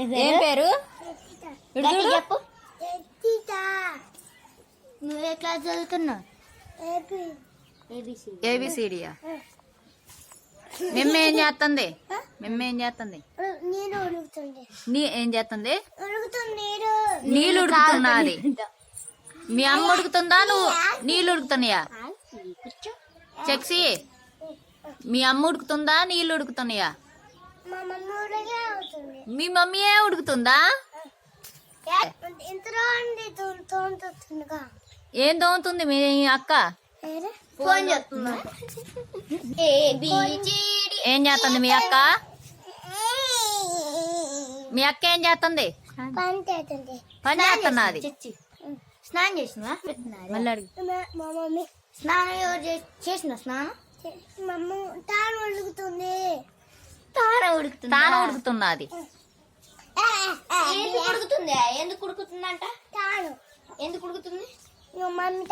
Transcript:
ఏం పేరు? చెప్పు. నువ్వు ఏ క్లాస్ చదువుతున్నావు? ఏబిసిడియా? మెమ్మ ఏం చేస్తుంది? మెమ్మ ఏం చేస్తుంది? ఏం చేస్తుంది? నీళ్ళు ఉడుకుతున్నది. మీ అమ్మ ఉడుకుతుందా? నువ్వు నీళ్ళు ఉడుకుతున్నాయా? చెక్సి, మీ అమ్మ ఉడుకుతుందా? నీళ్ళు ఉడుకుతున్నాయా? మీ మమ్మీయే ఉడుకుతుందా? ఏం తోముతుంది మీ అక్క? ఫోన్ చేస్తున్నా. ఏం చేస్తుంది మీ అక్క? మీ అక్క ఏం చేస్తుంది? పని చేస్తున్నది. స్నానం చేసిన మళ్ళీ అడుగు. మా మమ్మీ స్నానం ఎవరు చేసిన స్నానం? తాను ఉడుకుతుంది. తాను ఉడుకుతున్నది. ఎందుకు ఉడుకుతుంది? ఎందుకు ఉడుకుతుందంట? తాను ఎందుకు ఉడుకుతుంది? మమ్మీ